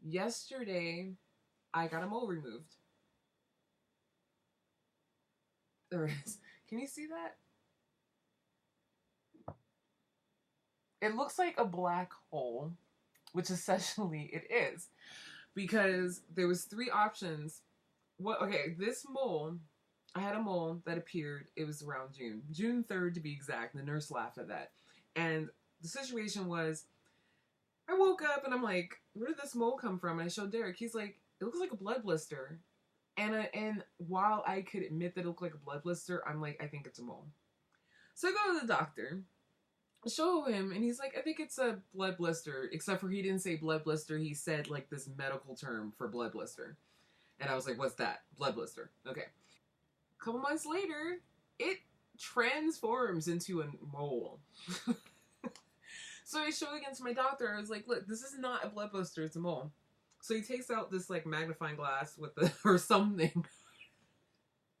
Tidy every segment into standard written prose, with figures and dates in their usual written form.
Yesterday, I got a mole removed. There is. Can you see that? It looks like a black hole, which essentially it is, because there was three options. What? Okay, this mole. I had a mole that appeared. It was around June 3rd to be exact. The nurse laughed at that, and the situation was, I woke up and I'm like, where did this mole come from? And I showed Derek. He's like, it looks like a blood blister. And while I could admit that it looked like a blood blister, I'm like, I think it's a mole. So I go to the doctor, show him, and he's like, I think it's a blood blister. Except for he didn't say blood blister. He said like this medical term for blood blister. And I was like, what's that? Blood blister. Okay. A couple months later, it transforms into a mole. So I show it again to my doctor. I was like, look, this is not a blood blister, it's a mole. So he takes out this like magnifying glass with the or something.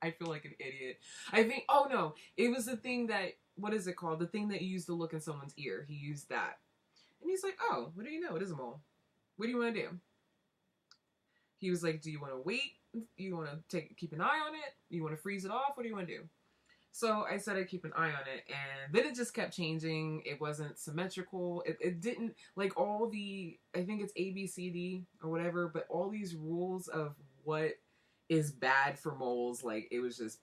I feel like an idiot. I think, oh no, it was the thing that, what is it called? The thing that you use to look in someone's ear. He used that. And he's like, oh, what do you know? It is a mole. What do you want to do? He was like, do you want to wait? You want to keep an eye on it? You want to freeze it off? What do you want to do? So I said I'd keep an eye on it, and then it just kept changing. It wasn't symmetrical. It didn't, like all the, I think it's ABCD or whatever, but all these rules of what is bad for moles, like it was just,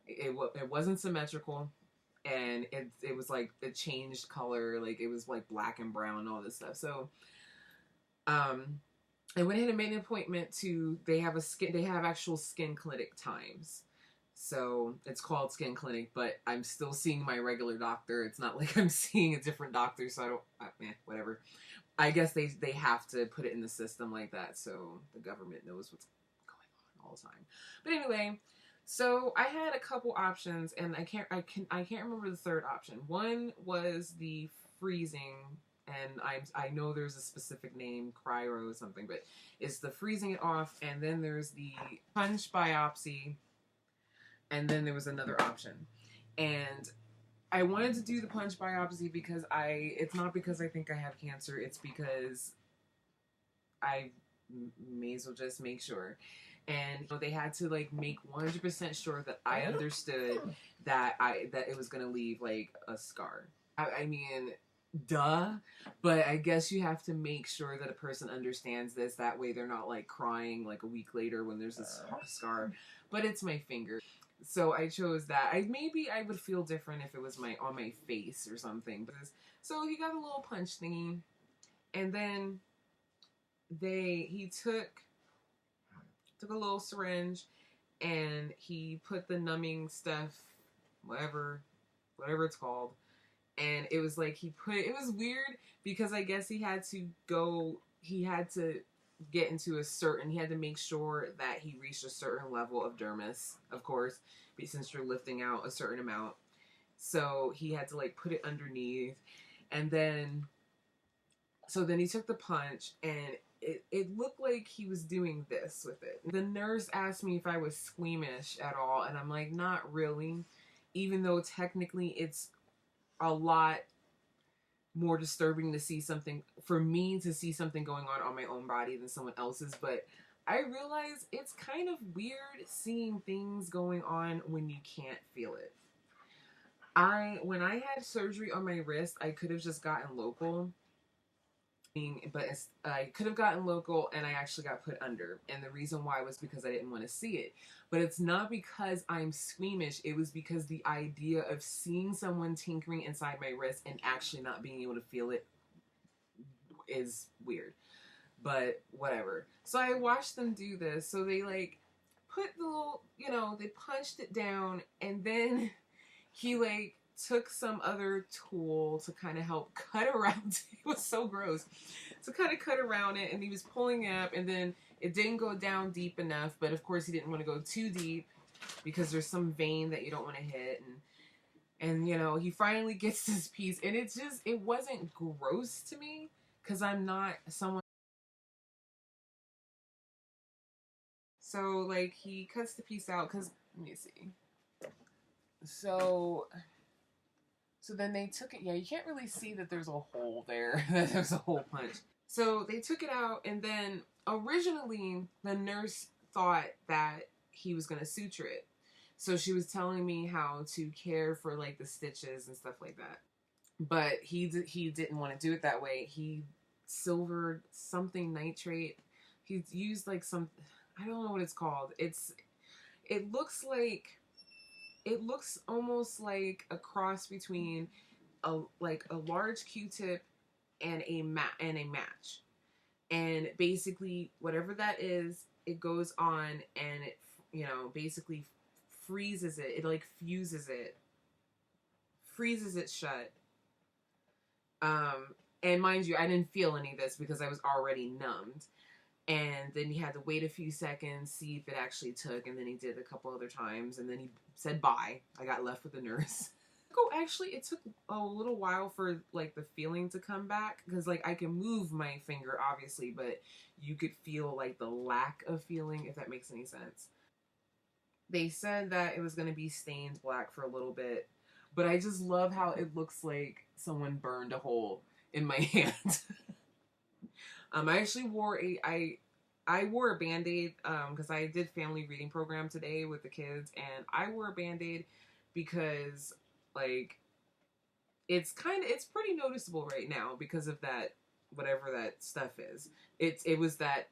it wasn't symmetrical, and it was like, it changed color, like it was like black and brown and all this stuff. So, I went ahead and made an appointment they have actual skin clinic times. So it's called Skin Clinic, but I'm still seeing my regular doctor. It's not like I'm seeing a different doctor, so whatever. I guess they have to put it in the system like that, so the government knows what's going on all the time. But anyway, so I had a couple options, and I can't remember the third option. One was the freezing, and I know there's a specific name, cryo or something, but it's the freezing it off, and then there's the punch biopsy. And then there was another option. And I wanted to do the punch biopsy because it's not because I think I have cancer, it's because I may as well just make sure. And they had to like make 100% sure that I understood that it was going to leave like a scar. I mean, duh, but I guess you have to make sure that a person understands this. That way they're not like crying like a week later when there's this scar. But it's my finger. So I chose that. Maybe I would feel different if it was on my face or something. So he got a little punch thingy, and then he took a little syringe, and he put the numbing stuff, whatever it's called, and it was like it was weird because I guess he had to get into he had to make sure that he reached a certain level of dermis, of course, since you're lifting out a certain amount. So he had to like put it underneath, and then he took the punch, and it looked like he was doing this with it. The nurse asked me if I was squeamish at all, and I'm like, not really, even though technically it's a lot more disturbing to see something, for me to see something going on my own body than someone else's. But I realize it's kind of weird seeing things going on when you can't feel it. When I had surgery on my wrist, I could have just gotten local, but I could have gotten local, and I actually got put under. And the reason why was because I didn't want to see it. But it's not because I'm squeamish. It was because the idea of seeing someone tinkering inside my wrist and actually not being able to feel it is weird. But whatever. So I watched them do this. So they like put the little, they punched it down, and then he like took some other tool to kind of help cut around it. It was so gross. To kind of cut around it, and he was pulling it up, and then it didn't go down deep enough, but of course he didn't want to go too deep because there's some vein that you don't want to hit, and he finally gets this piece, and it wasn't gross to me because I'm not someone. So like he cuts the piece out because, let me see. So So then they took it. Yeah, you can't really see that there's a hole there. There's a hole punch. So they took it out, and then originally the nurse thought that he was gonna suture it. So she was telling me how to care for like the stitches and stuff like that. But he didn't want to do it that way. He silvered something nitrate. He used like some, I don't know what it's called. It looks like, it looks almost like a cross between a large Q-tip and a match. And basically whatever that is, it goes on and it, you know, basically freezes it. It like fuses it, freezes it shut. And mind you, I didn't feel any of this because I was already numbed. And then he had to wait a few seconds, see if it actually took, and then he did a couple other times, and then he said bye. I got left with the nurse. Oh, actually, it took a little while for like the feeling to come back, because like I can move my finger, obviously, but you could feel like the lack of feeling, if that makes any sense. They said that it was going to be stained black for a little bit, but I just love how it looks like someone burned a hole in my hand. I actually wore I wore a Band-Aid because I did family reading program today with the kids, and I wore a Band-Aid because like it's pretty noticeable right now because of that, whatever that stuff is. It was that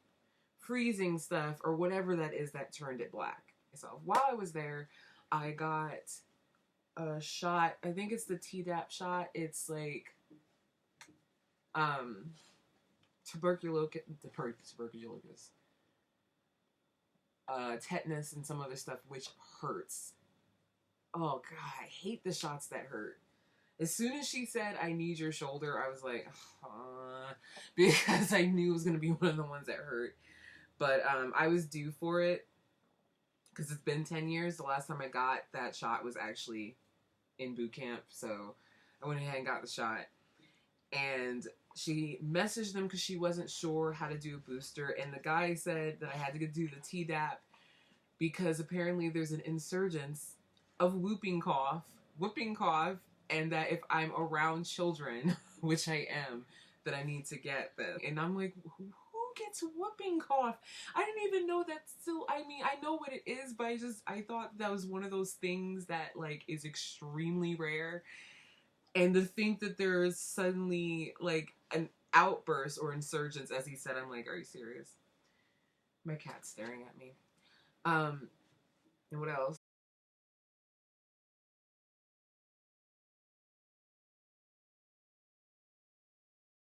freezing stuff or whatever that is that turned it black. So while I was there, I got a shot. I think it's the Tdap shot. It's like tuberculosis, tetanus, and some other stuff, which hurts. Oh God, I hate the shots that hurt. As soon as she said, "I need your shoulder," I was like, because I knew it was going to be one of the ones that hurt. But I was due for it because it's been 10 years. The last time I got that shot was actually in boot camp. So I went ahead and got the shot. And she messaged them because she wasn't sure how to do a booster. And the guy said that I had to do the Tdap because apparently there's an insurgence of whooping cough, and that if I'm around children, which I am, that I need to get this. And I'm like, who gets whooping cough? I didn't even know that still, I mean, I know what it is, but I thought that was one of those things that like is extremely rare. And to think that there's suddenly like an outburst or insurgence, as he said, I'm like, are you serious? My cat's staring at me. And what else?